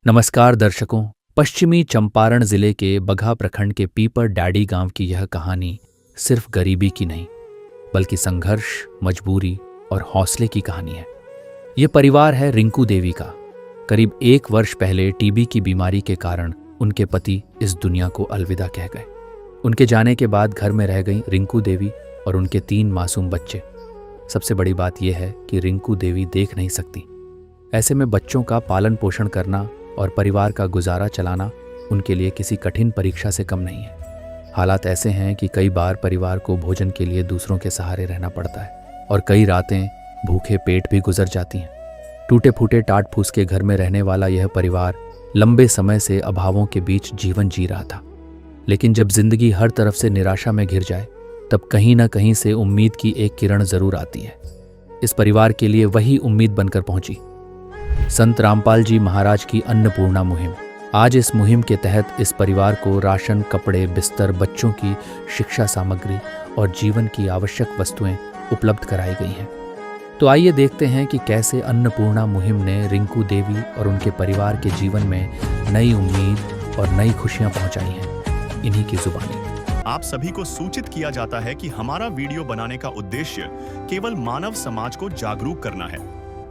नमस्कार दर्शकों। पश्चिमी चंपारण जिले के बगहा प्रखंड के पीपर डैडी गांव की यह कहानी सिर्फ गरीबी की नहीं, बल्कि संघर्ष, मजबूरी और हौसले की कहानी है। यह परिवार है रिंकू देवी का। करीब 1 वर्ष पहले टीबी की बीमारी के कारण उनके पति इस दुनिया को अलविदा कह गए। उनके जाने के बाद घर में रह गई रिंकू देवी और उनके 3 मासूम बच्चे। सबसे बड़ी बात यह है कि रिंकू देवी देख नहीं सकती। ऐसे में बच्चों का पालन पोषण करना और परिवार का गुजारा चलाना उनके लिए किसी कठिन परीक्षा से कम नहीं है। हालात ऐसे हैं कि कई बार परिवार को भोजन के लिए दूसरों के सहारे रहना पड़ता है और कई रातें भूखे पेट भी गुजर जाती हैं। टूटे फूटे टाट फूस के घर में रहने वाला यह परिवार लंबे समय से अभावों के बीच जीवन जी रहा था। लेकिन जब जिंदगी हर तरफ से निराशा में घिर जाए, तब कहीं ना कहीं से उम्मीद की एक किरण जरूर आती है। इस परिवार के लिए वही उम्मीद बनकर पहुंची संत रामपाल जी महाराज की अन्नपूर्णा मुहिम। आज इस मुहिम के तहत इस परिवार को राशन, कपड़े, बिस्तर, बच्चों की शिक्षा सामग्री और जीवन की आवश्यक वस्तुएं उपलब्ध कराई गई हैं। तो आइए देखते हैं कि कैसे अन्नपूर्णा मुहिम ने रिंकू देवी और उनके परिवार के जीवन में नई उम्मीद और नई खुशियां पहुंचाई हैं। इन्हीं की जुबानी आप सभी को सूचित किया जाता है कि हमारा वीडियो बनाने का उद्देश्य केवल मानव समाज को जागरूक करना है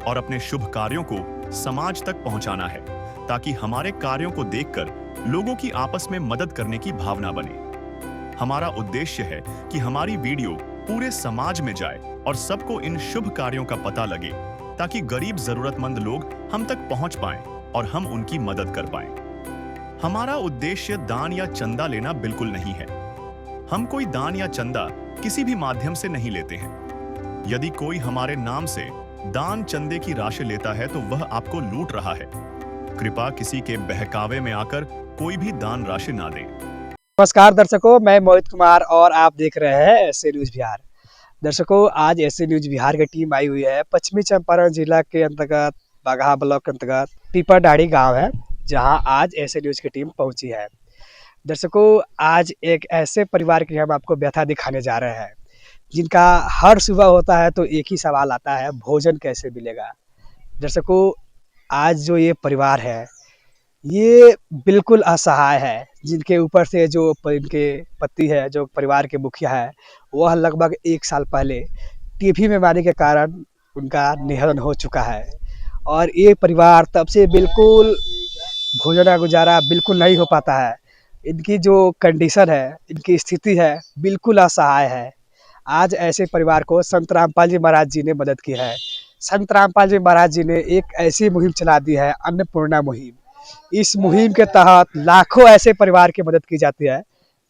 और अपने शुभ कार्यों को समाज तक पहुंचाना है, ताकि हमारे कार्यों को देखकर लोगों की आपस में मदद करने की भावना बने। हमारा उद्देश्य है कि हमारी वीडियो पूरे समाज में जाए और सबको इन शुभ कार्यों का पता लगे, ताकि गरीब जरूरतमंद लोग हम तक पहुंच पाएं और हम उनकी मदद कर पाएं। हमारा उद्देश्य दान या चंदा लेना बिल्कुल नहीं है। हम कोई दान या चंदा किसी भी माध्यम से नहीं लेते हैं। यदि कोई हमारे नाम से दान चंदे की राशि लेता है तो वह आपको लूट रहा है। कृपया किसी के बहकावे में आकर कोई भी दान राशि ना दें। नमस्कार दर्शकों, मैं मोहित कुमार और आप देख रहे हैं एसए न्यूज बिहार। दर्शकों, आज एसए न्यूज बिहार की टीम आई हुई है पश्चिमी चंपारण जिला के अंतर्गत बगहा ब्लॉक के अंतर्गत पीपर डाड़ी गाँव है, जहां आज एसए न्यूज की टीम पहुंची है। दर्शकों, आज एक ऐसे परिवार की हम आपको व्यथा दिखाने जा रहे हैं, जिनका हर सुबह होता है तो एक ही सवाल आता है, भोजन कैसे मिलेगा। दर्शकों, आज जो ये परिवार है ये बिल्कुल असहाय है। जिनके ऊपर से जो इनके पति है, जो परिवार के मुखिया है, वह लगभग 1 साल पहले टीबी बीमारी के कारण उनका निधन हो चुका है और ये परिवार तब से बिल्कुल भोजन का गुजारा बिल्कुल नहीं हो पाता है। इनकी जो कंडीशन है, इनकी स्थिति है, बिल्कुल असहाय है। आज ऐसे परिवार को संत रामपाल जी महाराज जी ने मदद की है। संत रामपाल जी महाराज जी ने एक ऐसी मुहिम चला दी है, अन्नपूर्णा मुहिम। इस मुहिम के तहत लाखों ऐसे परिवार की मदद की जाती है,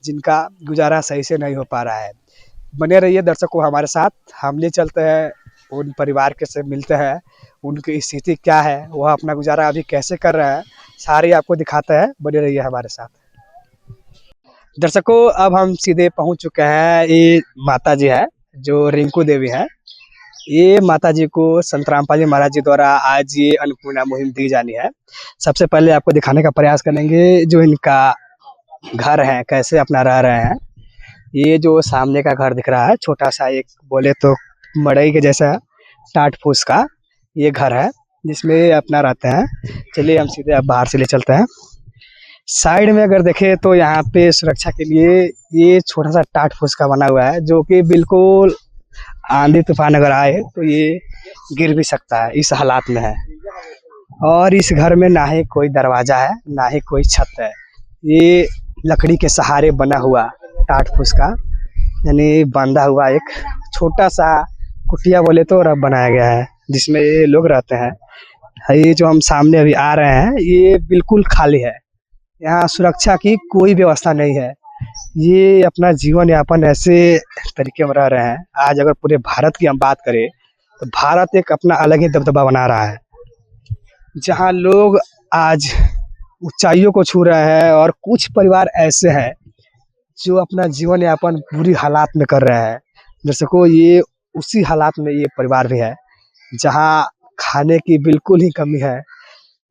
जिनका गुजारा सही से नहीं हो पा रहा है। बने रहिए दर्शकों हमारे साथ, हम ले चलते हैं उन परिवार के से मिलते हैं, उनकी स्थिति क्या है, वह अपना गुजारा अभी कैसे कर रहे हैं, सारे आपको दिखाते हैं। बने रहिए हमारे साथ। दर्शकों, अब हम सीधे पहुंच चुके हैं। ये माता जी है जो रिंकू देवी है। ये माता जी को संत रामपाल जी महाराज जी द्वारा आज ये अन्नपूर्णा मुहिम दी जानी है। सबसे पहले आपको दिखाने का प्रयास करेंगे जो इनका घर है, कैसे अपना रह रहे हैं। ये जो सामने का घर दिख रहा है, छोटा सा, एक बोले तो मड़ई के जैसा टाट फूस का ये घर है, जिसमें अपना रहते हैं। चलिए हम सीधे अब बाहर से ले चलते हैं। साइड में अगर देखें तो यहाँ पे सुरक्षा के लिए ये छोटा सा टाट फूस का बना हुआ है, जो कि बिल्कुल आंधी तूफान अगर आए तो ये गिर भी सकता है, इस हालात में है। और इस घर में ना ही कोई दरवाजा है, ना ही कोई छत है। ये लकड़ी के सहारे बना हुआ टाट फूस का, यानी बांधा हुआ एक छोटा सा कुटिया बोले तो रब बनाया गया है, जिसमें ये लोग रहते हैं। ये जो हम सामने अभी आ रहे हैं, ये बिल्कुल खाली है। यहाँ सुरक्षा की कोई व्यवस्था नहीं है। ये अपना जीवन यापन ऐसे तरीके में रह रहे हैं। आज अगर पूरे भारत की हम बात करें तो भारत एक अपना अलग ही दबदबा बना रहा है, जहाँ लोग आज ऊंचाइयों को छू रहे हैं और कुछ परिवार ऐसे हैं जो अपना जीवन यापन बुरी हालात में कर रहे हैं। दर्शकों, ये उसी हालात में ये परिवार भी है, जहाँ खाने की बिल्कुल ही कमी है।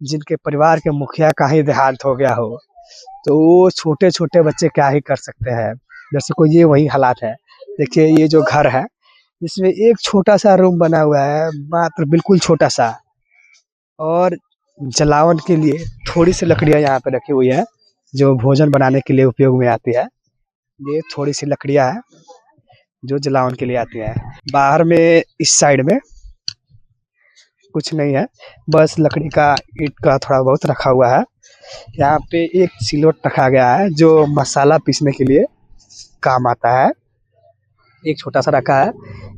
जिनके परिवार के मुखिया का ही देहांत हो गया हो, तो वो छोटे छोटे बच्चे क्या ही कर सकते हैं। दर्शकों, ये वही हालात है। देखिए, ये जो घर है, इसमें एक छोटा सा रूम बना हुआ है, मात्र बिल्कुल छोटा सा, और जलावन के लिए थोड़ी सी लकड़ियाँ यहाँ पे रखी हुई है, जो भोजन बनाने के लिए उपयोग में आती है। ये थोड़ी सी लकड़ियाँ हैं जो जलावन के लिए आती है। बाहर में इस साइड में कुछ नहीं है, बस लकड़ी का ईंट का थोड़ा बहुत रखा हुआ है। यहाँ पे एक सिलवट रखा गया है जो मसाला पीसने के लिए काम आता है, एक छोटा सा रखा है।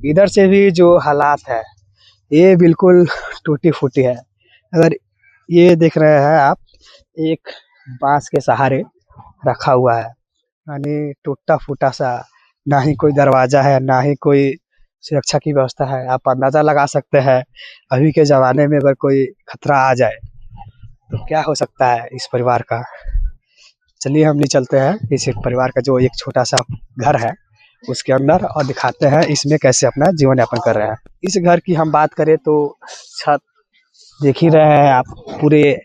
इधर से भी जो हालात है ये बिल्कुल टूटी फूटी है। अगर ये देख रहे हैं आप, एक बांस के सहारे रखा हुआ है, यानी टूटा फूटा सा, ना ही कोई दरवाजा है ना ही कोई सुरक्षा की व्यवस्था है। आप अंदाजा लगा सकते हैं अभी के जमाने में अगर कोई खतरा आ जाए तो क्या हो सकता है इस परिवार का। चलिए हम नहीं चलते हैं इस एक परिवार का जो एक छोटा सा घर है उसके अंदर, और दिखाते हैं इसमें कैसे अपना जीवन यापन कर रहे हैं। इस घर की हम बात करें तो छत देख ही रहे हैं आप, पूरे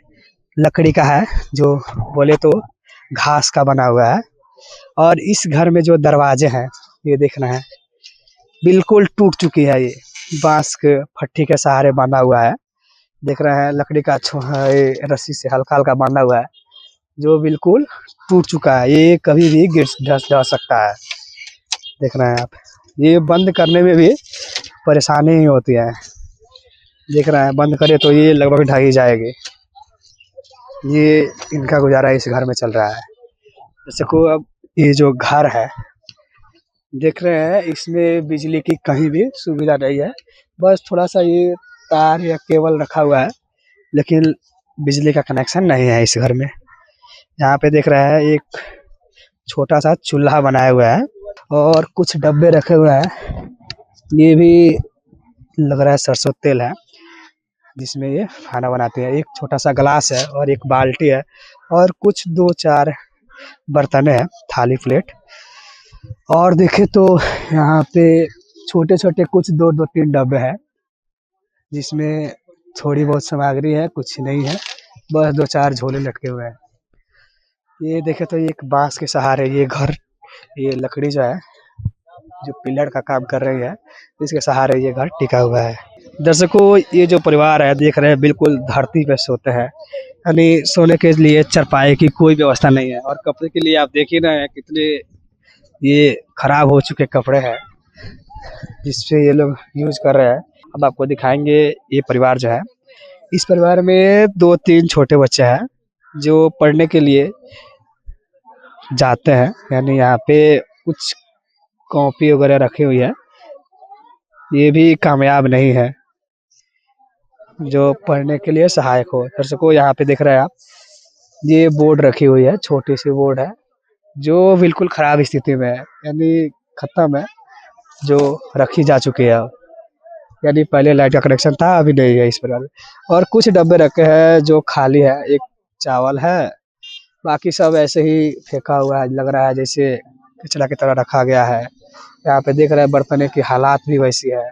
लकड़ी का है, जो बोले तो घास का बना हुआ है। और इस घर में जो दरवाजे हैं ये देख रहे हैं बिल्कुल टूट चुकी है, ये बांस के फट्टी के सहारे बांधा हुआ है। देख रहे हैं लकड़ी का ये रस्सी से हल्का हल्का बांधा हुआ है जो बिल्कुल टूट चुका है, ये कभी भी गिर धस जा सकता है। देख रहे हैं आप, ये बंद करने में भी परेशानी ही होती है। देख रहे हैं बंद करे तो ये लगभग ढह ही जाएगी। ये इनका गुजारा इस घर में चल रहा है। जैसे को अब ये जो घर है देख रहे हैं, इसमें बिजली की कहीं भी सुविधा नहीं है, बस थोड़ा सा ये तार या केबल रखा हुआ है, लेकिन बिजली का कनेक्शन नहीं है इस घर में। यहाँ पे देख रहे हैं एक छोटा सा चूल्हा बनाया हुआ है और कुछ डब्बे रखे हुए हैं, ये भी लग रहा है सरसों तेल है जिसमें ये खाना बनाते हैं। एक छोटा सा गिलास है और एक बाल्टी है और कुछ 2-4 बर्तन है, थाली प्लेट। और देखे तो यहाँ पे छोटे छोटे कुछ 2-3 डब्बे हैं जिसमें थोड़ी बहुत सामग्री है, कुछ नहीं है, बस 2-4 झोले लटके हुए हैं। ये देखे तो एक बांस के सहारे ये घर, ये लकड़ी जो है जो पिलर का काम कर रही है, इसके सहारे ये घर टिका हुआ है। दर्शकों ये जो परिवार है देख रहे हैं बिल्कुल धरती पे सोते हैं, यानी सोने के लिए चरपाई की कोई व्यवस्था नहीं है। और कपड़े के लिए आप देख ही रहे हैं कितने ये खराब हो चुके कपड़े हैं जिससे ये लोग यूज कर रहे हैं। अब आपको दिखाएंगे ये परिवार जो है, इस परिवार में 2-3 छोटे बच्चे हैं जो पढ़ने के लिए जाते हैं, यानी यहाँ पे कुछ कॉपी वगैरह रखी हुई है, ये भी कामयाब नहीं है जो पढ़ने के लिए सहायक हो। दर्शकों यहाँ पे देख रहे हैं आप, ये बोर्ड रखी हुई है, छोटी सी बोर्ड है जो बिल्कुल खराब स्थिति में है, यानी खत्म है, जो रखी जा चुकी है। यानी पहले लाइट का कनेक्शन था, अभी नहीं है इस प्रकार। और कुछ डब्बे रखे हैं जो खाली है, एक चावल है, बाकी सब ऐसे ही फेंका हुआ है, लग रहा है जैसे कचरा की तरह रखा गया है। यहाँ पे देख रहे हैं बर्तन की हालात भी वैसी है,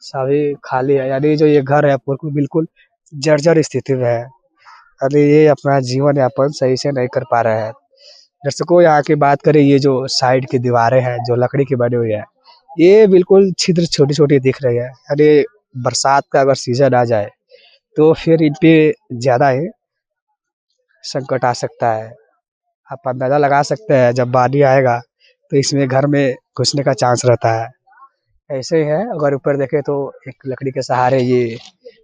सभी खाली है, यानी जो ये घर है बिल्कुल जर्जर स्थिति में है, यानी ये अपना जीवन यापन सही से नहीं कर पा रहे हैं। दर्शकों यहाँ की बात करें, ये जो साइड की दीवारें हैं जो लकड़ी की बनी हुई है, ये बिल्कुल छिद्र छोटी छोटी दिख रही है, यानी बरसात का अगर सीजन आ जाए तो फिर इन पे ज्यादा ही संकट आ सकता है। आप अंदाजा लगा सकते हैं जब पानी आएगा तो इसमें घर में घुसने का चांस रहता है। ऐसे ही है, अगर ऊपर देखें तो एक लकड़ी के सहारे ये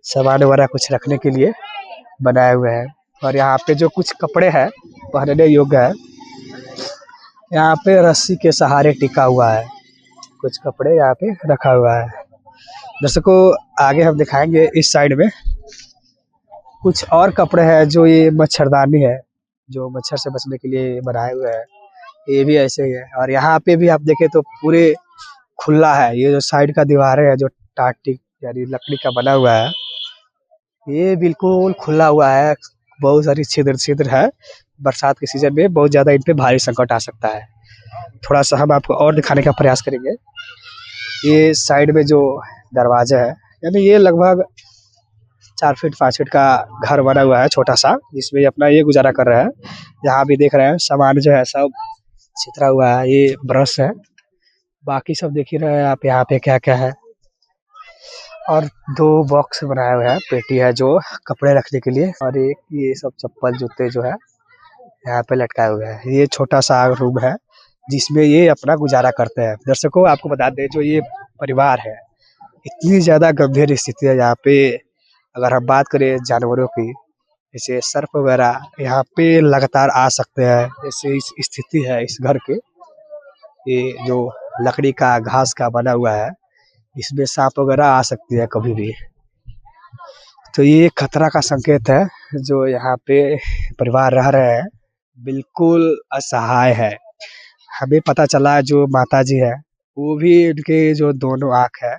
सामान वगैरह कुछ रखने के लिए बनाए हुए हैं। और यहाँ पे जो कुछ कपड़े हैं पहनने योग्य है, यहाँ पे रस्सी के सहारे टिका हुआ है, कुछ कपड़े यहाँ पे रखा हुआ है। दर्शकों आगे हम दिखाएंगे इस साइड में कुछ और कपड़े हैं, जो ये मच्छरदानी है जो मच्छर से बचने के लिए बनाए हुए हैं, ये भी ऐसे ही है। और यहाँ पे भी आप देखें तो पूरे खुला है, ये जो साइड का दीवार है जो टाटी यानी लकड़ी का बना हुआ है, ये बिल्कुल खुला हुआ है, बहुत सारी छिद्र छिद्र है। बरसात के सीजन में बहुत ज्यादा इन पे भारी संकट आ सकता है। थोड़ा सा हम आपको और दिखाने का प्रयास करेंगे। ये साइड में जो दरवाजा है, यानी ये लगभग 4 फीट 5 फीट का घर बना हुआ है छोटा सा, जिसमें अपना ये गुजारा कर रहा है। यहाँ भी देख रहे हैं सामान जो है सब छितरा हुआ है, ये ब्रश है, बाकी सब देख ही रहे हैं आप यहाँ पे क्या क्या है। और 2 बॉक्स बनाया हुआ है, पेटी है जो कपड़े रखने के लिए, और एक ये सब चप्पल जूते जो है यहाँ पे लटकाए हुए हैं। ये छोटा सा रूम है जिसमें ये अपना गुजारा करते हैं। दर्शकों आपको बता दें, जो ये परिवार है, इतनी ज्यादा गंभीर स्थिति है यहाँ पे। अगर हम बात करें जानवरों की, जैसे सर्प वगैरह यहाँ पे लगातार आ सकते हैं। जैसे इस स्थिति है इस घर के, ये जो लकड़ी का घास का बना हुआ है, इसमें सांप वगैरह आ सकती है कभी भी। तो ये खतरा का संकेत है। जो यहाँ पे परिवार रह रहे हैं बिल्कुल असहाय है। हमें पता चला जो माताजी है वो भी, उनके जो दोनों आँख है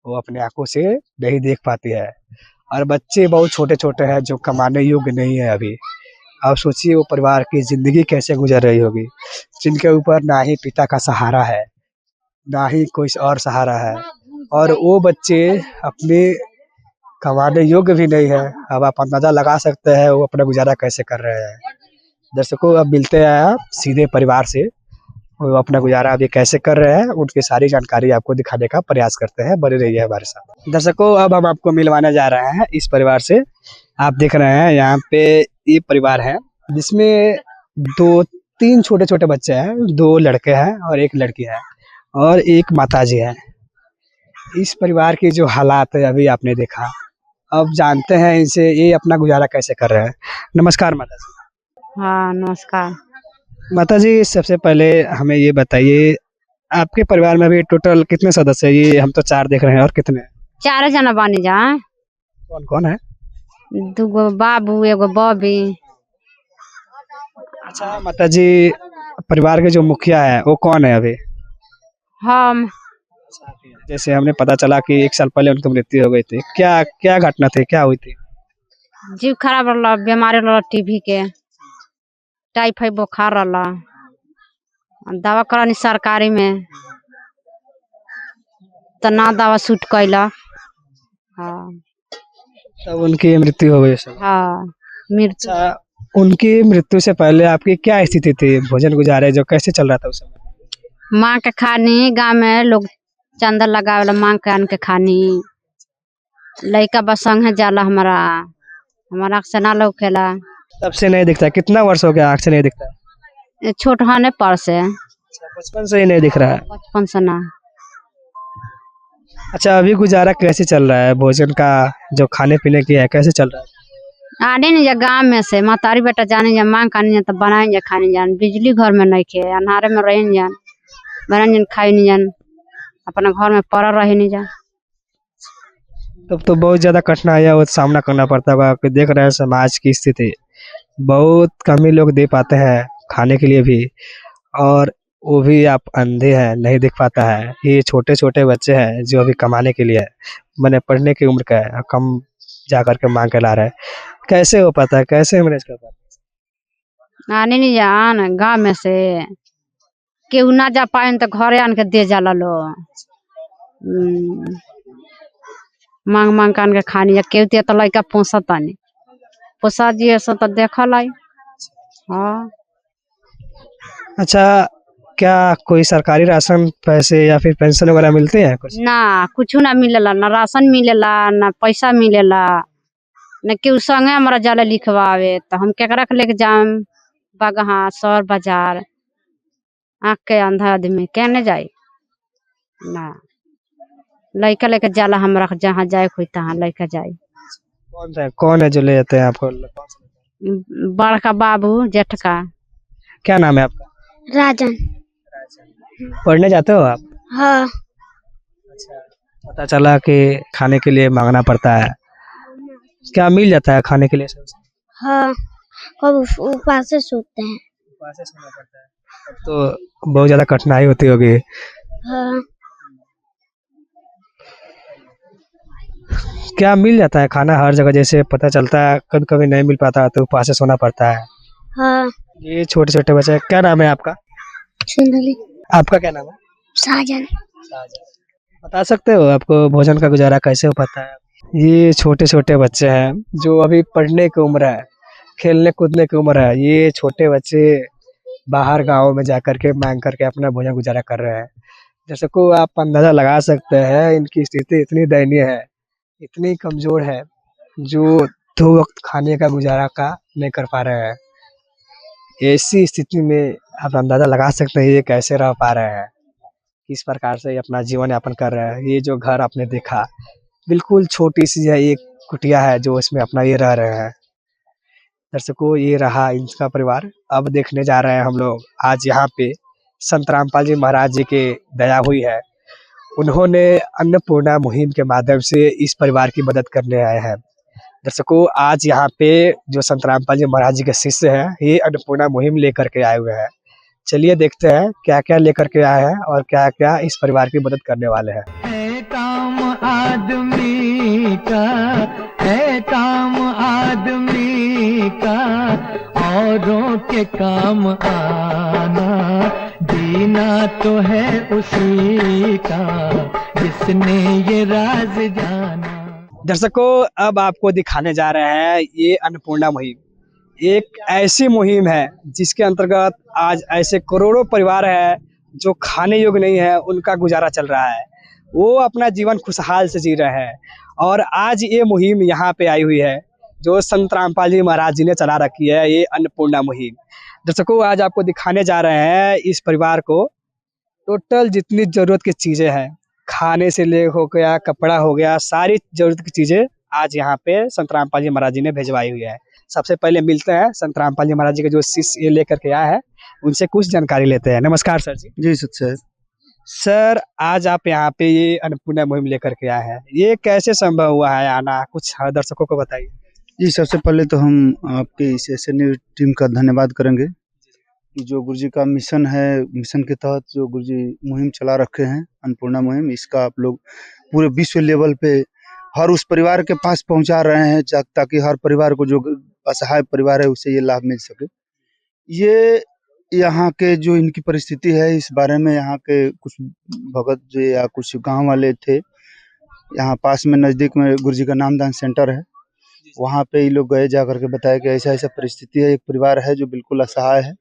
वो अपने आँखों से नहीं देख पाती है, और बच्चे बहुत छोटे-छोटे हैं जो कमाने योग्य नहीं है अभी। आप सोचिए वो परिवार की ज़िंदगी कैसे गुज़र रही होगी, जिनके ऊपर ना ही पिता का सहारा है, ना ही कोई और सहारा है, और वो बच्चे अपने कमाने योग्य भी नहीं है। अब आप अंदाज़ा लगा सकते हैं वो अपना गुज़ारा कैसे कर रहे हैं। दर्शकों अब मिलते हैं आप सीधे परिवार से, वो अपना गुज़ारा अभी कैसे कर रहे हैं, उनकी सारी जानकारी आपको दिखाने का प्रयास करते हैं। बने रहिए हमारे साथ। दर्शकों अब हम आपको मिलवाने जा रहे हैं इस परिवार से। आप देख रहे हैं यहाँ पे ये परिवार है जिसमें 2-3 छोटे-छोटे बच्चे हैं, 2 लड़के हैं और 1 लड़की है, और एक माताजी है। इस परिवार की जो हालात है अभी आपने देखा, अब जानते हैं इनसे ये अपना गुज़ारा कैसे कर रहे हैं। नमस्कार माताजी। हाँ नमस्कार। माताजी सबसे पहले हमें ये बताइए, आपके परिवार में अभी टोटल कितने सदस्य हैं? ये हम तो 4 देख रहे हैं, और कितने हैं? 4 जना बानी जा। कौन-कौन है? 2 बाबू, एगो बॉबी। अच्छा माताजी, परिवार के जो मुखिया है वो कौन है अभी? हम जैसे हमने पता चला कि 1 साल पहले उनकी मृत्यु हो गई थी। क्या क्या घटना थी? क्या हुई थी? जीव खराब रहला, बीमारी रहला, टीबी के, टाइफाइड बुखार रहला, दवा करानी सरकारी में तो ना दवा सूट कैला। हाँ तब उनकी मृत्यु हो गई सब। हाँ मृत्यु। अच्छा, उनकी मृत्यु से पहले आपकी क्या स्थिति थी? भोजन गुजारे जो कैसे चल रहा था उस समय? माँ के खानी, गाँव में लोग चंदा लगावेला, माँ के आन के खानी। लइका बस संगे जाला, हमारा से ना लौकेला। तब से नहीं दिखता? कितना वर्ष हो गया आँख से नहीं दिखता? छोट हाने पर से, अच्छा, बचपन से ही नहीं दिख रहा है। बचपन से ना। अच्छा, अभी गुजारा कैसे चल रहा है? भोजन का जो खाने पीने की है कैसे चल रहा है? आने नहीं जा गाँव में से, मातारी बेटा जाने जा, मांग खाने जा तो बनाए जा खाने जान। बिजली घर में नहीं खे, अन्हारे में रह जान, बना जान खाई नहीं जान, अपना घर में पड़ा रहे नहीं जान। तब तो बहुत ज्यादा कठिनाइयां सामना करना पड़ता होगा, कि देख रहे हैं समाज की स्थिति, बहुत कम ही लोग दे पाते हैं खाने के लिए भी, और वो भी आप अंधे हैं, नहीं दिख पाता है। ये छोटे छोटे बच्चे हैं जो अभी कमाने के लिए, मैंने पढ़ने की उम्र का है, कम जा करके मांग के ला रहे हैं। कैसे हो पाता है, कैसे मैनेज कर पाते आने नहीं जान गाँव में से, केहू ना जा पाए तो घरे आन के दे जाला लो। मांग मांग के आन के खानी जा, केहू दिया तो लइका पोसा तानी, पोसा जी सो तो देखल आई। हाँ हैं? अच्छा, क्या कोई सरकारी राशन पैसे या फिर पेंशन वगैरह मिलते हैं कुछ? ना कुछ ना मिलेला, ना राशन मिलेला, ना पैसा मिलेला, न केहू संगे हमारा जाला लिखवावे तो हम केकरा के लेके जाम बगहा शहर बाजार। आँख के अंधा आदमी कहने जाई ना, लइका लेके जाला हमरा के, जहाँ जाए कोई तहाँ लइका जाई। कौन है जो ले जाते हैं आपको? बड़का बाबू जेठ का। क्या नाम है आपका? राजन। पढ़ने जाते हो आप? हाँ। पता चला कि खाने के लिए मांगना पड़ता है, क्या मिल जाता है खाने के लिए? हाँ, कब ऊपर से सोते हैं। तो बहुत ज्यादा कठिनाई होती होगी। हाँ। क्या मिल जाता है खाना हर जगह? जैसे पता चलता है कभी कभी नहीं मिल पाता तो ऊपर से सोना पड़ता है। हाँ। ये छोटे छोटे बच्चे, क्या नाम है आपका? सुंदली। आपका क्या नाम है? साजन। बता सकते हो आपको भोजन का गुजारा कैसे हो पाता है? ये छोटे छोटे बच्चे हैं जो अभी पढ़ने की उम्र है, खेलने कूदने की उम्र है। ये छोटे बच्चे बाहर गाँव में जाकर के मांग करके अपना भोजन गुजारा कर रहे हैं। जैसे को आप अंदाजा लगा सकते हैं, इनकी स्थिति इतनी दयनीय है इतने कमजोर है जो 2 वक्त खाने का गुजारा का नहीं कर पा रहे हैं। ऐसी स्थिति में आप अंदाजा लगा सकते हैं ये कैसे रह पा रहे हैं, किस प्रकार से ये अपना जीवन यापन कर रहे हैं। ये जो घर आपने देखा बिल्कुल छोटी सी है, एक कुटिया है जो इसमें अपना ये रह रहे हैं। दर्शकों, ये रहा इनका परिवार। अब देखने जा रहे हैं हम लोग, आज यहाँ पे संत रामपाल जी महाराज जी की दया हुई है। उन्होंने अन्नपूर्णा मुहिम के माध्यम से इस परिवार की मदद करने आए हैं। दर्शकों, आज यहाँ पे जो संत रामपाल जी महाराज जी के शिष्य हैं, ये अन्नपूर्णा मुहिम लेकर के आए हुए हैं। चलिए देखते हैं क्या क्या लेकर के आए हैं और क्या क्या इस परिवार की मदद करने वाले हैं। है काम आदमी का, है काम आदमी का, औरों के काम आना, जीना तो है उसी का जिसने ये राज जाना। दर्शकों, अब आपको दिखाने जा रहे हैं ये अन्नपूर्णा मुहिम। एक ऐसी मुहिम है जिसके अंतर्गत आज ऐसे करोड़ों परिवार है जो खाने योग्य नहीं है, उनका गुजारा चल रहा है। वो अपना जीवन खुशहाल से जी रहे हैं और आज ये मुहिम यहाँ पे आई हुई है जो संत रामपाल जी महाराज जी ने चला रखी है, ये अन्नपूर्णा मुहिम। दर्शकों, आज आपको दिखाने जा रहे हैं इस परिवार को टोटल जितनी जरूरत की चीजें हैं, खाने से ले हो गया, कपड़ा हो गया, सारी जरूरत की चीजें आज यहाँ पे संत रामपाल जी महाराज जी ने भेजवाई हुई है। सबसे पहले मिलते हैं संत रामपाल जी महाराज जी के जो शिष्य ये लेकर के आया है, उनसे कुछ जानकारी लेते हैं। नमस्कार सर जी। जी सर। सर, आज आप यहाँ पे ये अन्नपूर्णा मुहिम लेकर के आए हैं, ये कैसे संभव हुआ है आना, कुछ दर्शकों को बताइए। जी, सबसे पहले तो हम आपके इस SN टीम का धन्यवाद करेंगे कि जो गुरुजी का मिशन है, मिशन के तहत जो गुरुजी मुहिम चला रखे हैं अन्नपूर्णा मुहिम, इसका आप लोग पूरे विश्व लेवल पे हर उस परिवार के पास पहुंचा रहे हैं ताकि हर परिवार को, जो असहाय परिवार है, उसे ये लाभ मिल सके। ये यहाँ के जो इनकी परिस्थिति है, इस बारे में यहाँ के कुछ भगत जो या कुछ गांव वाले थे, यहाँ पास में नज़दीक में गुरुजी का नामदान सेंटर है, वहाँ पे ये लोग गए, जा करके बताया कि ऐसा ऐसा परिस्थिति है, एक परिवार है जो बिल्कुल असहाय है,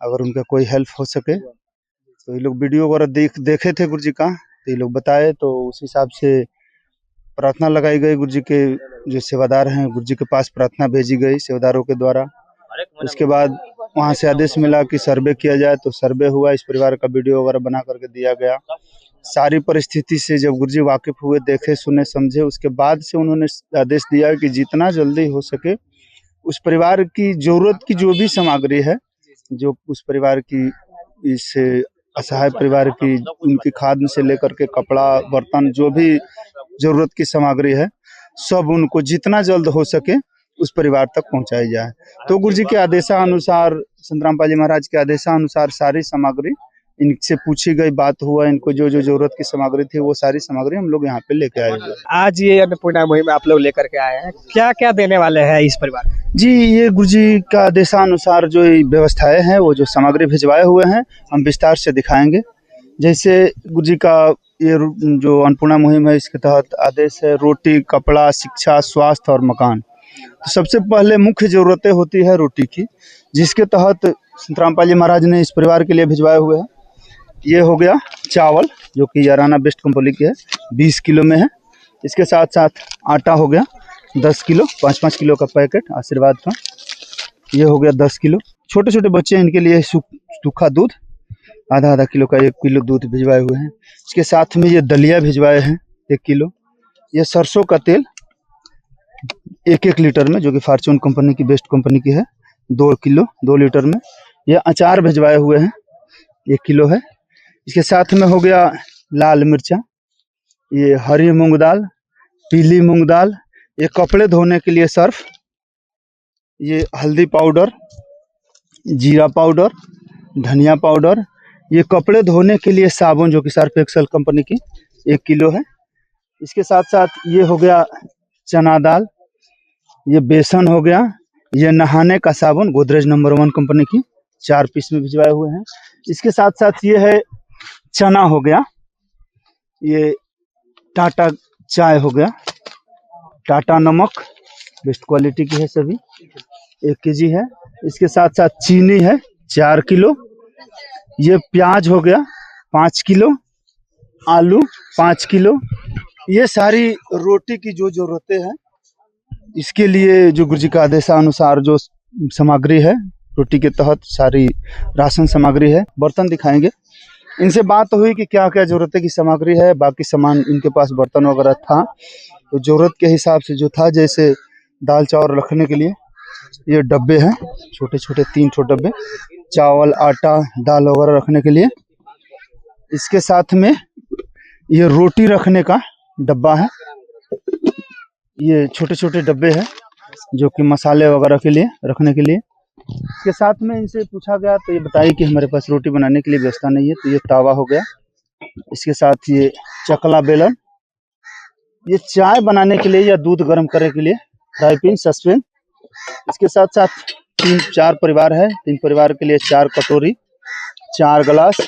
अगर उनका कोई हेल्प हो सके। तो ये लोग वीडियो वगैरह देखे थे गुरुजी का, तो ये लोग बताए, तो उस हिसाब से प्रार्थना लगाई गई। गुरुजी के जो सेवादार हैं, गुरुजी के पास प्रार्थना भेजी गई सेवादारों के द्वारा। उसके बाद वहाँ से आदेश मिला कि सर्वे किया जाए, तो सर्वे हुआ, इस परिवार का वीडियो वगैरह बना करके दिया गया। सारी परिस्थिति से जब गुरुजी वाकिफ हुए, देखे, सुने, समझे, उसके बाद से उन्होंने आदेश दिया कि जितना जल्दी हो सके उस परिवार की जरूरत की जो भी सामग्री है, जो उस परिवार की, इस असहाय परिवार की, उनकी खाद्य से लेकर के कपड़ा, बर्तन, जो भी जरूरत की सामग्री है, सब उनको जितना जल्द हो सके उस परिवार तक पहुंचाई जाए। तो गुरुजी के आदेशानुसार, संत रामपाल जी महाराज के आदेशानुसार सारी सामग्री इनसे पूछी गई, बात हुआ, इनको जो जो जरूरत की सामग्री थी वो सारी सामग्री हम लोग यहाँ पे लेके आए हुए। आज ये अन्नपूर्णा मुहिम आप लोग लेकर के आए हैं, क्या क्या देने वाले हैं इस परिवार? जी, ये गुरुजी का आदेशानुसार जो व्यवस्थाएं हैं, वो जो सामग्री भिजवाए हुए हैं, हम विस्तार से दिखाएंगे। जैसे गुरुजी का ये जो अन्नपूर्णा मुहिम है, इसके तहत आदेश है रोटी, कपड़ा, शिक्षा, स्वास्थ्य और मकान। तो सबसे पहले मुख्य जरूरतें होती है रोटी की, जिसके तहत संत रामपाल जी महाराज ने इस परिवार के लिए भिजवाए हुए हैं। ये हो गया चावल, जो कि याराना बेस्ट कंपनी की है, 20 किलो में है। इसके साथ साथ आटा हो गया 10 किलो, 5-5 किलो का पैकेट आशीर्वाद का। ये हो गया 10 किलो। छोटे छोटे बच्चे, इनके लिए सूखा दूध आधा किलो का 1 किलो दूध भिजवाए हुए हैं। इसके साथ में ये दलिया भिजवाए हैं 1 किलो। ये सरसों का तेल 1-1 लीटर में, जो कि फॉर्च्यून कंपनी की, बेस्ट कंपनी की है, 2 किलो 2 लीटर में। ये अचार भिजवाए हुए हैं 1 किलो है। इसके साथ में हो गया लाल मिर्चा, ये हरी मूंग दाल, पीली मूंग दाल, ये कपड़े धोने के लिए सर्फ, ये हल्दी पाउडर, जीरा पाउडर, धनिया पाउडर, ये कपड़े धोने के लिए साबुन, जो कि सर्फ एक्सेल कंपनी की 1 किलो है। इसके साथ साथ ये हो गया चना दाल, ये बेसन हो गया, ये नहाने का साबुन गोदरेज नंबर 1 कंपनी की 4 पीस में भिजवाए हुए हैं। इसके साथ साथ ये है चना हो गया, ये टाटा चाय हो गया, टाटा नमक बेस्ट क्वालिटी की है, सभी 1 केजी है। इसके साथ साथ चीनी है 4 किलो, ये प्याज हो गया 5 किलो, आलू 5 किलो, ये सारी रोटी की जो जरूरतें हैं, इसके लिए जो गुरु जी का आदेशानुसार जो सामग्री है, रोटी के तहत सारी राशन सामग्री है। बर्तन दिखाएंगे, इनसे बात हुई कि क्या क्या जरूरत की सामग्री है। बाकी सामान इनके पास बर्तन वगैरह था, तो जरूरत के हिसाब से जो था, जैसे दाल चावल रखने के लिए ये डब्बे हैं, छोटे छोटे 3 ठो डब्बे, चावल आटा दाल वगैरह रखने के लिए। इसके साथ में ये रोटी रखने का डब्बा है, ये छोटे छोटे डब्बे हैं जो कि मसाले वगैरह के लिए रखने के लिए। इसके साथ में इनसे पूछा गया तो ये बताइए कि हमारे पास रोटी बनाने के लिए व्यवस्था नहीं है, तो ये तावा हो गया। इसके साथ ये चकला बेलन, ये चाय बनाने के लिए या दूध गर्म करने के लिए फ्राई पैन सस्पेन। इसके साथ साथ 3-4 परिवार है, 3 परिवार के लिए 4 कटोरी, 4 गिलास,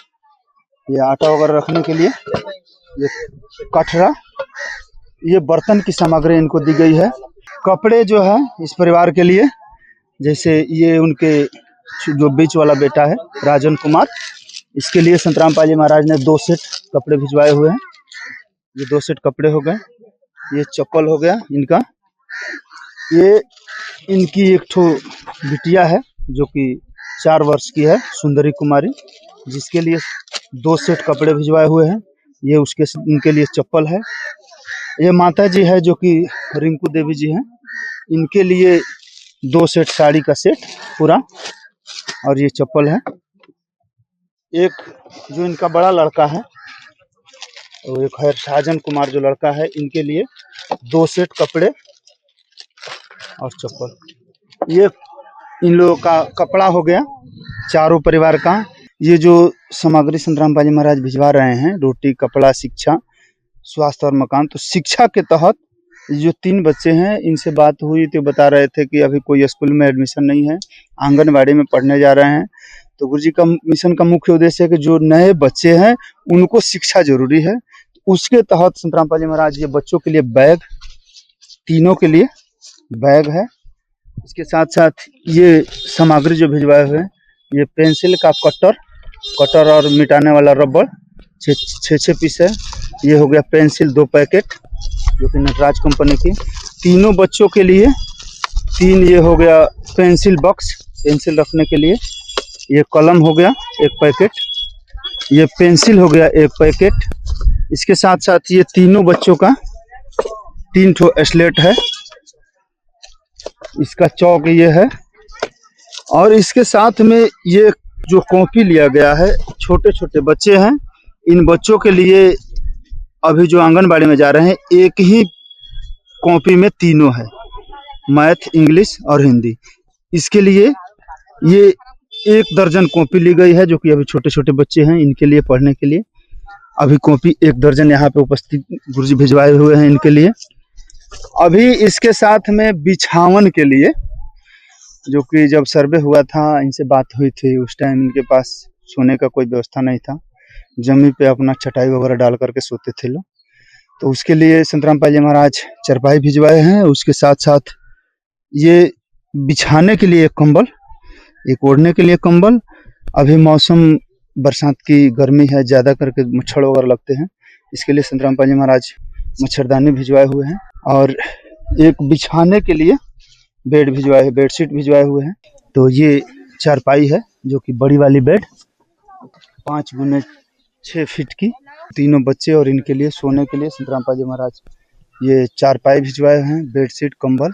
ये आटा वगैरह रखने के लिए, ये कटरा, ये बर्तन की सामग्री इनको दी गई है। कपड़े जो है इस परिवार के लिए, जैसे ये उनके जो बीच वाला बेटा है राजन कुमार, इसके लिए संतराम पाजी महाराज ने 2 सेट कपड़े भिजवाए हुए हैं। ये 2 सेट कपड़े हो गए। ये चप्पल हो गया इनका। ये इनकी एक ठो बिटिया है जो कि 4 वर्ष की है, सुंदरी कुमारी, जिसके लिए 2 सेट कपड़े भिजवाए हुए हैं। ये उनके लिए चप्पल है। ये माता जी है जो कि रिंकू देवी जी हैं, इनके लिए 2 सेट साड़ी का सेट पूरा, और ये चप्पल है। एक जो इनका बड़ा लड़का है, और एक है साजन कुमार जो लड़का है, इनके लिए 2 सेट कपड़े और चप्पल। ये इन लोगों का कपड़ा हो गया चारों परिवार का। ये जो सामग्री संतराम पाजी महाराज भिजवा रहे हैं, रोटी कपड़ा शिक्षा स्वास्थ्य और मकान, तो शिक्षा के तहत जो 3 बच्चे हैं, इनसे बात हुई तो बता रहे थे कि अभी कोई स्कूल में एडमिशन नहीं है, आंगनबाड़ी में पढ़ने जा रहे हैं। तो गुरुजी का मिशन का मुख्य उद्देश्य है कि जो नए बच्चे हैं उनको शिक्षा जरूरी है। उसके तहत संतराम पाजी महाराज ये बच्चों के लिए बैग, तीनों के लिए बैग है। इसके साथ साथ ये सामग्री जो भिजवाए हुए हैं, ये पेंसिल का कटर और मिटाने वाला रबड़ 6 पीस है। ये हो गया पेंसिल 2 पैकेट जो कि नटराज कंपनी की। तीनों बच्चों के लिए 3 ये हो गया पेंसिल बॉक्स, पेंसिल रखने के लिए। ये कलम हो गया 1 पैकेट, ये पेंसिल हो गया 1 पैकेट। इसके साथ साथ ये तीनों बच्चों का 3 ठो स्लेट है, इसका चौक ये है। और इसके साथ में ये जो कॉपी लिया गया है, छोटे छोटे बच्चे हैं, इन बच्चों के लिए अभी जो आंगनबाड़ी में जा रहे हैं, एक ही कॉपी में तीनों है, मैथ, इंग्लिश और हिंदी। इसके लिए ये 1 दर्जन कॉपी ली गई है, जो कि अभी छोटे छोटे बच्चे हैं, इनके लिए पढ़ने के लिए अभी कॉपी 1 दर्जन यहाँ पे उपस्थित गुरुजी भिजवाए हुए हैं इनके लिए। अभी इसके साथ में बिछावन के लिए, जो कि जब सर्वे हुआ था, इनसे बात हुई थी, उस टाइम इनके पास सोने का कोई व्यवस्था नहीं था, जमीन पे अपना चटाई वगैरह डाल करके सोते थे लोग। तो उसके लिए संतराम पाजी महाराज चरपाई भिजवाए हैं। उसके साथ साथ ये बिछाने के लिए एक कंबल, एक ओढ़ने के लिए कंबल। अभी मौसम बरसात की गर्मी है, ज़्यादा करके मच्छर वगैरह लगते हैं, इसके लिए संतराम पाजी महाराज मच्छरदानी भिजवाए हुए हैं। और एक बिछाने के लिए बेड भिजवाए हैं, बेडशीट भिजवाए हुए हैं। तो ये चारपाई है जो कि बड़ी वाली बेड 5 गुने 6 फीट की, तीनों बच्चे और इनके लिए सोने के लिए संतराम पाजी महाराज ये चारपाई भिजवाए हैं, बेडशीट कंबल,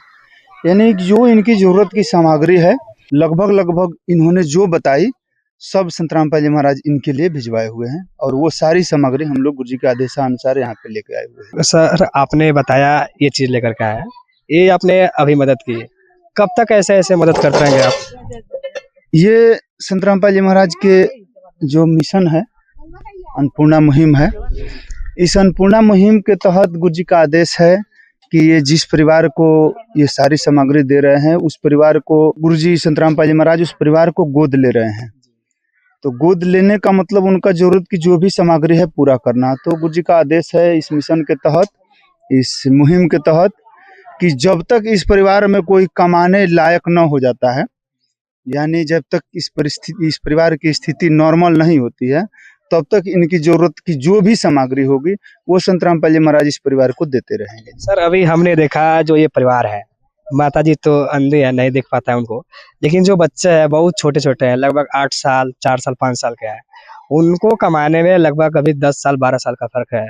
यानी जो इनकी जरूरत की सामग्री है लगभग इन्होंने जो बताई सब संतराम पाजी महाराज इनके लिए भिजवाए हुए हैं। और वो सारी सामग्री हम लोग गुरुजी के आदेशानुसार यहाँ पे लेके आए हुए हैं। सर, आपने बताया ये चीज लेकर के आया, ये आपने अभी मदद की, कब तक ऐसे ऐसे मदद करते रहेंगे आप? ये संतराम पाजी महाराज के जो मिशन है, अन्नपूर्णा मुहिम है, इस अन्नपूर्णा मुहिम के तहत गुरुजी का आदेश है कि ये जिस परिवार को ये सारी सामग्री दे रहे हैं, उस परिवार को गुरुजी संतराम पाजी महाराज उस परिवार को गोद ले रहे हैं। तो गोद लेने का मतलब उनका जरूरत की जो भी सामग्री है पूरा करना। तो गुरुजी का आदेश है इस मिशन के तहत, इस मुहिम के तहत, कि जब तक इस परिवार में कोई कमाने लायक न हो जाता है, यानी जब तक इस परिवार की स्थिति नॉर्मल नहीं होती है, तब तक इनकी जरूरत की जो भी सामग्री होगी वो संत रामपाल जी महाराज इस परिवार को देते रहेंगे। सर अभी हमने देखा जो ये परिवार है, माता जी तो अंधे है, नहीं देख पाता है उनको, लेकिन जो बच्चे हैं बहुत छोटे छोटे हैं, लगभग 8 साल 4 साल 5 साल के हैं। उनको कमाने में लगभग अभी 10 साल 12 साल का फर्क है,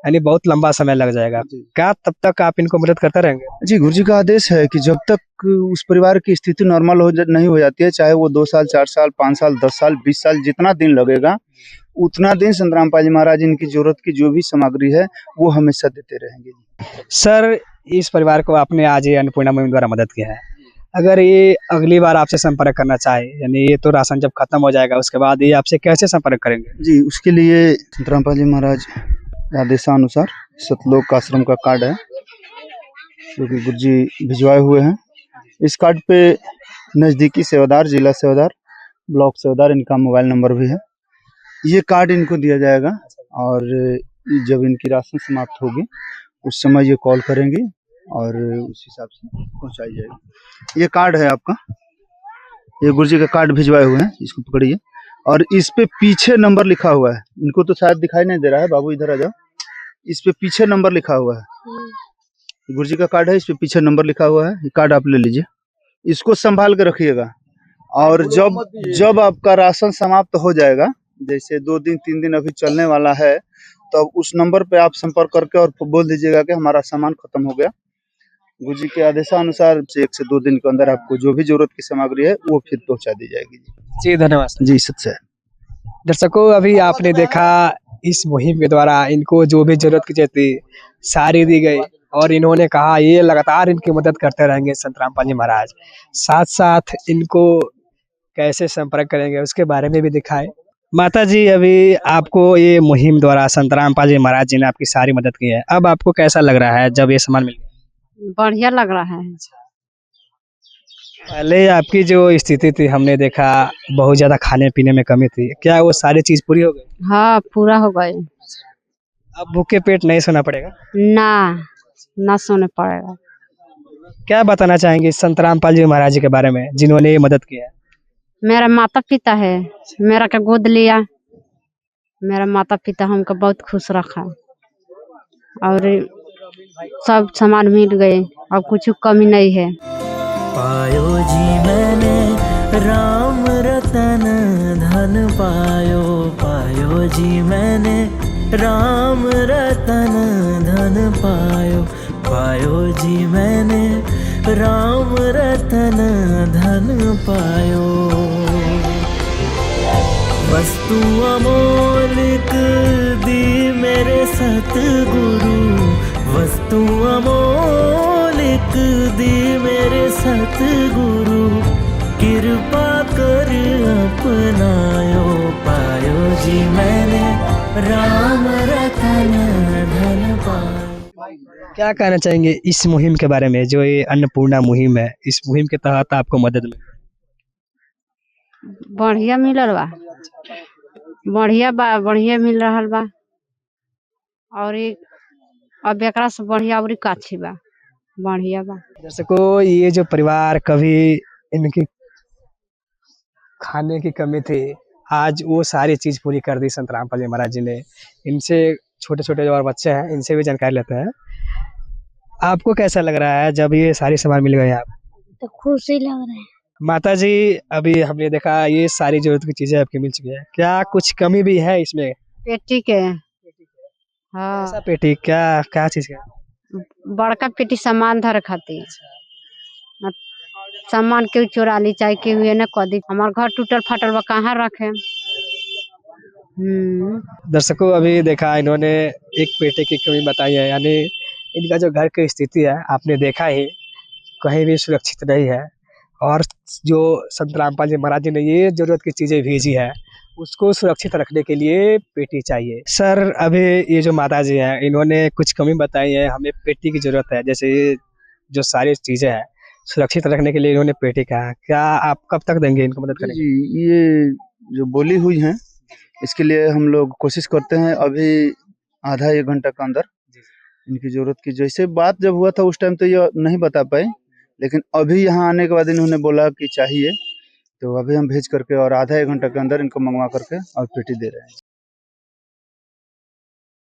यानी बहुत लंबा समय लग जाएगा। क्या तब तक आप इनको मदद करते रहेंगे? जी, गुरु जी का आदेश है कि जब तक उस परिवार की स्थिति नॉर्मल नहीं हो जाती है, चाहे वो 2 साल 4 साल 5 साल 10 साल 20 साल जितना दिन लगेगा, उतना दिन संत रामपाल जी महाराज इनकी जरूरत की जो भी सामग्री है वो हमेशा देते रहेंगे। सर इस परिवार को आपने आज ये अन्नपूर्णा मुहिम द्वारा मदद किया है, अगर ये अगली बार आपसे संपर्क करना चाहे, यानी ये तो राशन जब खत्म हो जाएगा उसके बाद ये आपसे कैसे संपर्क करेंगे? जी, उसके लिए संत रामपाल जी महाराज आदेशानुसार सतलोक आश्रम का कार्ड है जो कि गुरु जी भिजवाए हुए हैं। इस कार्ड पे नज़दीकी सेवादार, जिला सेवादार, ब्लॉक सेवादार, इनका मोबाइल नंबर भी है। ये कार्ड इनको दिया जाएगा और जब इनकी राशन समाप्त होगी उस समय ये कॉल करेंगे और उस हिसाब से पहुंचाई जाएगी। ये कार्ड है आपका, ये गुरु जी का कार्ड भिजवाए हुए हैं, इसको पकड़िए और इस पे पीछे नंबर लिखा हुआ है। इनको तो शायद दिखाई नहीं दे रहा है, बाबू इधर आ जाओ। इस पे पीछे नंबर लिखा हुआ है, गुरु जी का कार्ड है, इस पे पीछे नंबर लिखा हुआ है। ये कार्ड आप ले लीजिए, इसको संभाल के रखिएगा और जब आपका राशन समाप्त हो जाएगा, जैसे 2 दिन 3 दिन अभी चलने वाला है, तब उस नंबर पे आप संपर्क करके और बोल दीजिएगा कि हमारा सामान खत्म हो गया। गुरु जी के आदेशानुसार 1 से 2 दिन के अंदर आपको जो भी जरूरत की सामग्री है वो फिर पहुंचा दी जाएगी। जी धन्यवाद। जी सच्चा है। दर्शकों अभी आपने देखा इस मुहिम के द्वारा इनको जो भी जरूरत की चीज थी सारी दी गई और इन्होंने कहा ये लगातार इनकी मदद करते रहेंगे संत रामपाल जी महाराज। साथ साथ इनको कैसे संपर्क करेंगे उसके बारे में भी दिखाए। माता जी अभी आपको ये मुहिम द्वारा संत रामपाल जी महाराज जी ने आपकी सारी मदद की है, अब आपको कैसा लग रहा है जब ये सामान मिल गया? बढ़िया लग रहा है। पहले आपकी जो स्थिति थी हमने देखा बहुत ज्यादा खाने पीने में कमी थी, क्या वो सारी चीज पूरी हो गई? हाँ पूरा हो गए। अब भूखे पेट नहीं सोना पड़ेगा? ना सोने पड़ेगा। क्या बताना चाहेंगे संत रामपाल जी महाराज जी के बारे में जिन्होंने ये मदद किया है? मेरा माता पिता है, मेरा का गोद लिया, मेरा माता पिता हमको बहुत खुश रखा और सब सामान मिल गए, अब कुछ कमी नहीं है। पायो जी मैंने राम रतन धन पायो, पायो जी मैंने राम रतन धन पायो, पायो जी मैंने राम रतन धन पायो। वस्तु अमोलिक दी मेरे सतगुरु, वस्तु अमोलिक दी मेरे सतगुरु, कृपा कर अपनायो, पायो जी मैंने राम रतन धन पायो। क्या कहना चाहेंगे इस मुहिम के बारे में, जो ये अन्नपूर्णा मुहिम है, इस मुहिम के तहत आपको मदद मिली? बढ़िया मिलल बा, बढ़िया मिल रहा बा और अब एकरा से बढ़िया और काछी बा, बढ़िया बा। दर्शकों ये जो परिवार कभी इनकी खाने की कमी थी, आज वो सारी चीज पूरी कर दी संत रामपाल जी महाराज जी ने। इनसे छोटे छोटे जो और बच्चे हैं इनसे भी जानकारी लेते हैं। आपको कैसा लग रहा है जब ये सारी सामान मिल गए? आप तो खुशी लग रहा है। माता जी अभी हमने देखा ये सारी जरूरत की चीजें आपकी मिल चुकी है, क्या कुछ कमी भी है इसमें? पेटी के ऐसा हाँ, पेटी क्या चीज का? बड़का पेटी सामान धरे खातिर, सामान के चोरा ली चाहे के हुए न कदी, हमार घर टूटल फाटल बा कहाँ रखे। दर्शकों अभी देखा इन्होंने एक पेटे की कमी बताई है, यानी इनका जो घर की स्थिति है आपने देखा ही, कहीं भी सुरक्षित नहीं है और जो संत रामपाल जी महाराज जी ने ये जरूरत की चीजें भेजी है उसको सुरक्षित रखने के लिए पेटी चाहिए। सर अभी ये जो माता जी हैं इन्होंने कुछ कमी बताई है, हमें पेटी की जरूरत है, जैसे ये जो सारी चीजें हैं सुरक्षित रखने के लिए इन्होंने पेटी कहा, क्या आप कब तक देंगे इनको मदद करेंगे? जी, ये जो बोली हुई है इसके लिए हम लोग कोशिश करते हैं अभी आधा 1 घंटा के अंदर इनकी जरूरत की। जैसे बात जब हुआ था उस टाइम तो ये नहीं बता पाए, लेकिन अभी यहाँ आने के बाद इन्होंने बोला कि चाहिए, तो अभी हम भेज करके और आधा 1 घंटा के अंदर इनको मंगवा करके और पेटी दे रहे हैं।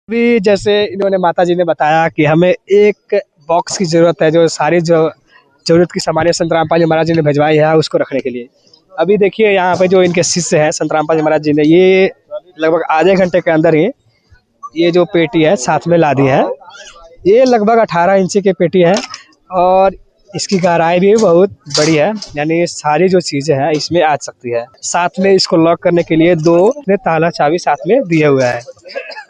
अभी जैसे इन्होंने माता जी ने बताया कि हमें एक बॉक्स की ज़रूरत है, जो सारी जो ज़रूरत की सामान संत रामपाल जी महाराज जी ने भिजवाई है उसको रखने के लिए। अभी देखिए यहाँ पे जो इनके शिष्य हैं संत रामपाल जी महाराज जी ने, ये लगभग आधे घंटे के अंदर ही ये जो पेटी है साथ में ला दी है। ये लगभग 18 इंची की पेटी है और इसकी गहराई भी बहुत बड़ी है, यानी सारी जो चीज़ें हैं इसमें आ सकती है। साथ में इसको लॉक करने के लिए 2 ताला चाबी साथ में दिए हुए हैं,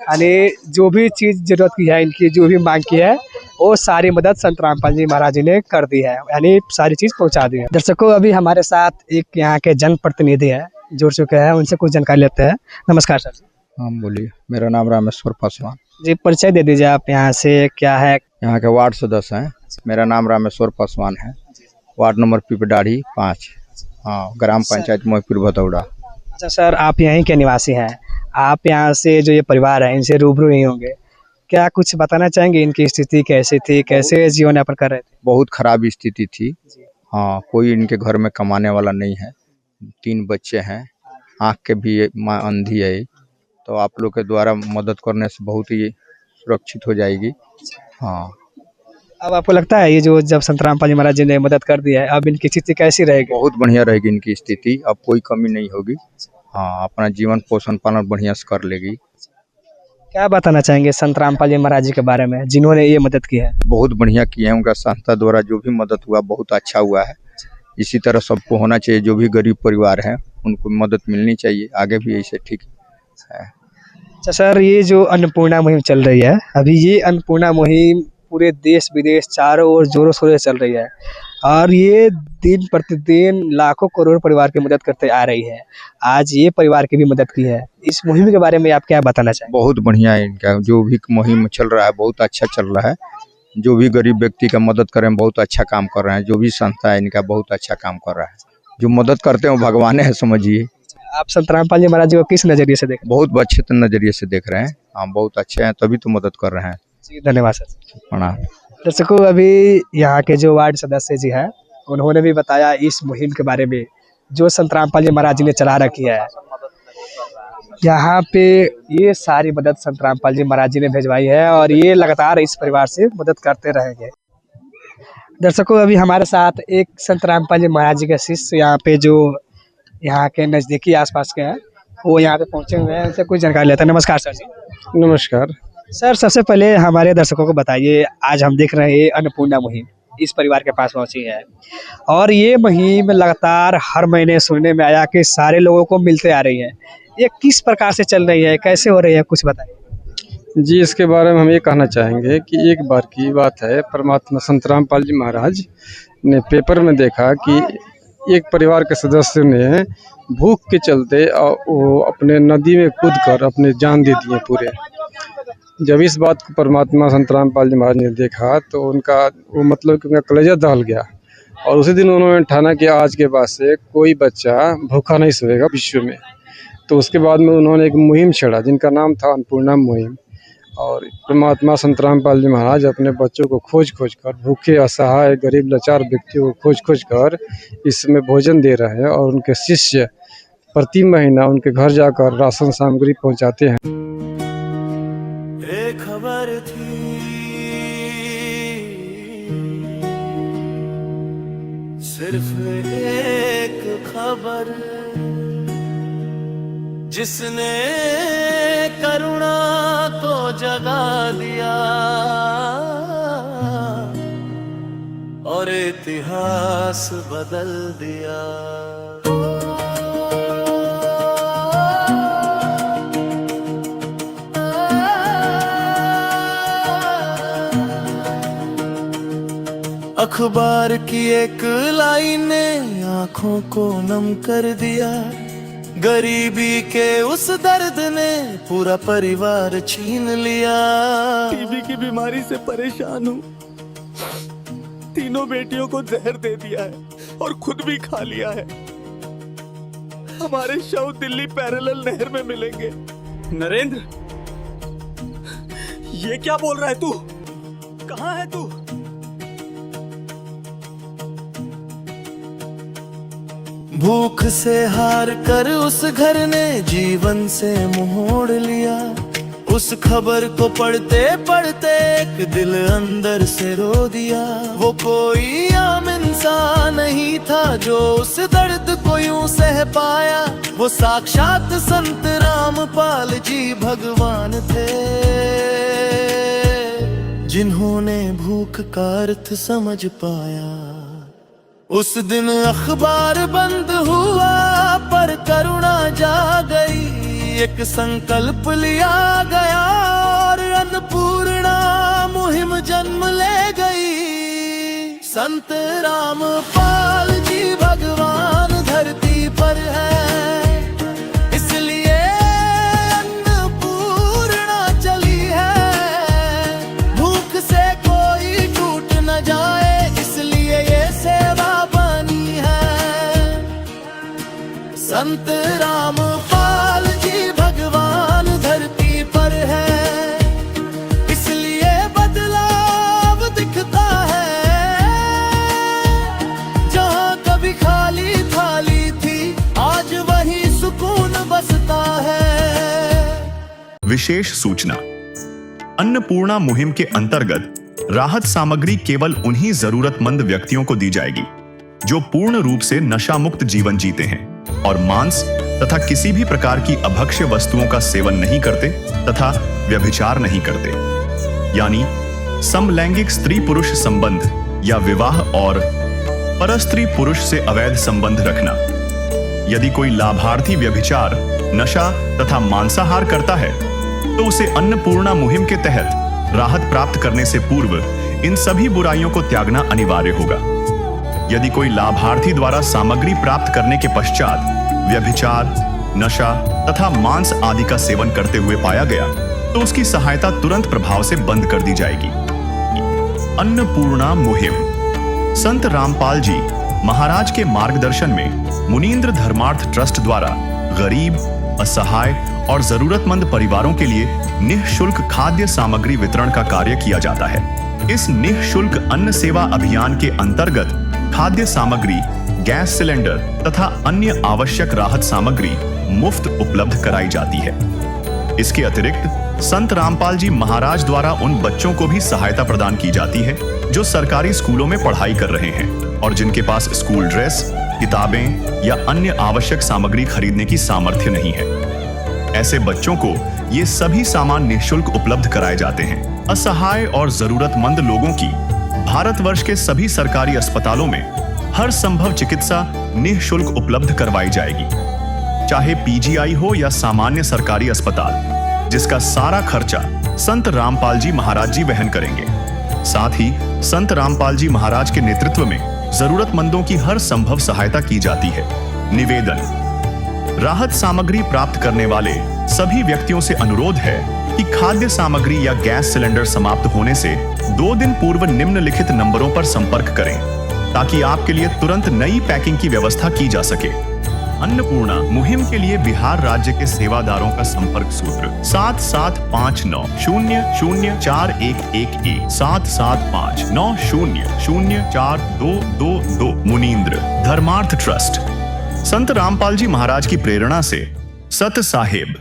यानी जो भी चीज़ जरूरत की है, इनकी जो भी मांग की है वो सारी मदद संत रामपाल जी महाराज जी ने कर दी है, यानी सारी चीज़ पहुंचा दी है। दर्शकों, अभी हमारे साथ एक यहाँ के जनप्रतिनिधि है जुड़ चुके हैं, उनसे कुछ जानकारी लेते हैं। नमस्कार सर। हाँ बोलिए। मेरा नाम रामेश्वर पासवान। जी, परिचय दे दीजिए आप, यहाँ से क्या है? यहाँ के वार्ड सदस्य हैं। मेरा नाम रामेश्वर पासवान है, वार्ड नंबर पिपडाढ़ी 5, हाँ, ग्राम पंचायत मोहपुर भदौड़ा। अच्छा सर, आप यहीं के निवासी हैं, आप यहाँ से जो ये परिवार है इनसे रूबरू ही होंगे, क्या कुछ बताना चाहेंगे? इनकी स्थिति कैसी थी, कैसे जीवन यापन कर रहे थे? बहुत खराब स्थिति थी। हाँ, कोई इनके घर में कमाने वाला नहीं है, 3 बच्चे हैं, आँख के भी माँ अंधी है, तो आप लोग के द्वारा मदद करने से बहुत ही सुरक्षित हो जाएगी। हाँ। अब आपको लगता है ये जो जब संत रामपाल जी महाराज जी ने मदद कर दी है, अब इनकी स्थिति कैसी रहेगी? बहुत बढ़िया रहेगी इनकी स्थिति, अब कोई कमी नहीं होगी। हाँ, अपना जीवन पोषण पालन बढ़िया से कर लेगी। क्या बताना चाहेंगे संत रामपाल जी महाराज जी के बारे में जिन्होंने ये मदद की है? बहुत बढ़िया किए हैं, उनका संस्था द्वारा जो भी मदद हुआ बहुत अच्छा हुआ है। इसी तरह सबको होना चाहिए, जो भी गरीब परिवार है उनको मदद मिलनी चाहिए, आगे भी ऐसे ठीक है। अच्छा सर, ये जो अन्नपूर्णा मुहिम चल रही है, अभी ये अन्नपूर्णा मुहिम पूरे देश विदेश चारों ओर जोरों शोरों से चल रही है और ये दिन प्रतिदिन लाखों करोड़ परिवार की मदद करते आ रही है। आज ये परिवार की भी मदद की है, इस मुहिम के बारे में आप क्या बताना चाहेंगे? बहुत बढ़िया है इनका जो भी मुहिम चल रहा है, बहुत अच्छा चल रहा है। जो भी गरीब व्यक्ति का मदद करें बहुत अच्छा काम कर रहे हैं। जो भी संस्था है इनका बहुत अच्छा काम कर रहा है, जो मदद करते हैं वो भगवान है, समझिए। आप संत रामपाल जी महाराज जी को किस नजरिए से देख? बहुत अच्छे नजरिए से देख रहे हैं, हम बहुत अच्छे हैं तभी तो मदद कर रहे हैं। जी, धन्यवाद सर। प्रणाम। दर्शकों, अभी यहाँ के जो वार्ड सदस्य जी हैं उन्होंने भी बताया इस मुहिम के बारे में जो संत रामपाल जी महाराज जी ने चला रखी है। यहाँ पे ये सारी मदद संत रामपाल जी महाराज जी ने भिजवाई है और ये लगातार इस परिवार से मदद करते रहेंगे। दर्शकों, अभी हमारे साथ एक संत रामपाल जी महाराज जी के शिष्य यहाँ पे जो यहाँ के नज़दीकी आसपास के हैं वो यहाँ पे पहुँचे हुए हैं, उनसे कुछ जानकारी लेते हैं। नमस्कार सर जी। नमस्कार सर, सबसे पहले हमारे दर्शकों को बताइए, आज हम देख रहे हैं अन्नपूर्णा मुहिम इस परिवार के पास पहुंची है और ये मुहिम लगातार हर महीने सुनने में आया कि सारे लोगों को मिलते आ रही है। ये किस प्रकार से चल रही है, कैसे हो रही है, कुछ बताइए। जी, इसके बारे में हम ये कहना चाहेंगे कि एक बार की बात है, परमात्मा संत रामपाल जी महाराज ने पेपर में देखा कि एक परिवार के सदस्य ने भूख के चलते वो अपने नदी में कूद कर अपने जान दे दिए पूरे। जब इस बात को परमात्मा संत रामपाल जी महाराज ने देखा तो उनका वो मतलब कि उनका कलेजा दहल गया और उसी दिन उन्होंने ठाना कि आज के बाद से कोई बच्चा भूखा नहीं सोएगा विश्व में। तो उसके बाद में उन्होंने एक मुहिम छेड़ा जिनका नाम था अन्नपूर्णा मुहिम, और परमात्मा संत रामपाल जी महाराज अपने बच्चों को खोज कर, भूखे असहाय गरीब लाचार व्यक्तियों को खोज कर इसमें भोजन दे रहे हैं और उनके शिष्य प्रति महीना उनके घर जाकर राशन सामग्री पहुंचाते हैं। एक खबर थी सिर्फ एक खबर जिसने करुणा को जगा दिया और इतिहास बदल दिया। अखबार की एक लाइन ने आंखों को नम कर दिया, गरीबी के उस दर्द ने पूरा परिवार छीन लिया। टीबी की बीमारी से परेशान हूँ, तीनों बेटियों को जहर दे दिया है और खुद भी खा लिया है। हमारे शव दिल्ली पैरेलल नहर में मिलेंगे। नरेंद्र, ये क्या बोल रहा है तू? कहाँ है तू? भूख से हार कर उस घर ने जीवन से मुंह मोड़ लिया, उस खबर को पढ़ते पढ़ते एक दिल अंदर से रो दिया। वो कोई आम इंसान नहीं था जो उस दर्द को यूं सह पाया। वो साक्षात संत रामपाल जी भगवान थे, जिन्होंने भूख का अर्थ समझ पाया। उस दिन अखबार बंद हुआ पर करुणा जा गई। एक संकल्प लिया गया और अन्नपूर्णा मुहिम जन्म ले गई। संत रामपाल जी भगवान धरती पर है, इसलिए अन्नपूर्णा चली है। भूख से कोई टूट न जाए, इसलिए ये सेवा बनी है। संत रामपाल जी भगवान धरती पर है, इसलिए बदलाव दिखता है। जहाँ कभी खाली थाली थी, आज वही सुकून बसता है। विशेष सूचना। अन्नपूर्णा मुहिम के अंतर्गत राहत सामग्री केवल उन्हीं जरूरतमंद व्यक्तियों को दी जाएगी जो पूर्ण रूप से नशा मुक्त जीवन जीते हैं और मांस तथा किसी भी प्रकार की अभक्ष्य वस्तुओं का सेवन नहीं करते तथा व्यभिचार नहीं करते, यानी समलैंगिक स्त्री पुरुष संबंध या विवाह और परस्त्री पुरुष से अवैध संबंध रखना। यदि कोई लाभार्थी व्यभिचार, नशा तथा मांसाहार करता है तो उसे अन्नपूर्णा मुहिम के तहत राहत प्राप्त करने से पूर्व इन सभी बुराइयों को त्यागना अनिवार्य होगा। यदि कोई लाभार्थी द्वारा सामग्री प्राप्त करने के पश्चात व्यभिचार, नशा तथा मांस आदि का सेवन करते हुए पाया गया तो उसकी सहायता तुरंत प्रभाव से बंद कर दी जाएगी। अन्नपूर्णा मुहिम। संत रामपाल जी महाराज के मार्गदर्शन में मुनींद्र धर्मार्थ ट्रस्ट द्वारा गरीब, असहाय और जरूरतमंद परिवारों के लिए निःशुल्क खाद्य सामग्री वितरण का कार्य किया जाता है। इस निःशुल्क अन्न सेवा अभियान के अंतर्गत खाद्य सामग्री, गैस सिलेंडर तथा अन्य आवश्यक राहत सामग्री मुफ्त उपलब्ध कराई जाती है। इसके अतिरिक्त संत रामपाल जी महाराज द्वारा उन बच्चों को भी सहायता प्रदान की जाती है जो सरकारी स्कूलों में पढ़ाई कर रहे हैं और जिनके पास स्कूल ड्रेस, किताबें या अन्य आवश्यक सामग्री खरीदने की सामर्थ्य नहीं है। ऐसे बच्चों को ये सभी सामान निःशुल्क उपलब्ध कराए जाते हैं। असहाय और जरूरतमंद लोगों की भारतवर्ष के सभी सरकारी अस्पतालों में हर संभव चिकित्सा निःशुल्क उपलब्ध करवाई जाएगी, चाहे पीजीआई हो या सामान्य सरकारी अस्पताल, जिसका सारा खर्चा संत रामपाल जी महाराज जी वहन करेंगे। साथ ही संत रामपाल जी महाराज के नेतृत्व में जरूरतमंदों की हर संभव सहायता की जाती है। निवेदन। राहत सामग्री प्राप्त करने वाले सभी व्यक्तियों से अनुरोध है कि खाद्य सामग्री या गैस सिलेंडर समाप्त होने से 2 दिन पूर्व निम्नलिखित नंबरों पर संपर्क करें ताकि आपके लिए तुरंत नई पैकिंग की व्यवस्था की जा सके। अन्नपूर्णा मुहिम के लिए बिहार राज्य के सेवादारों का संपर्क सूत्र 7759004211 7759004222। मुनींद्र धर्मार्थ ट्रस्ट। संत रामपाल जी महाराज की प्रेरणा से सत साहेब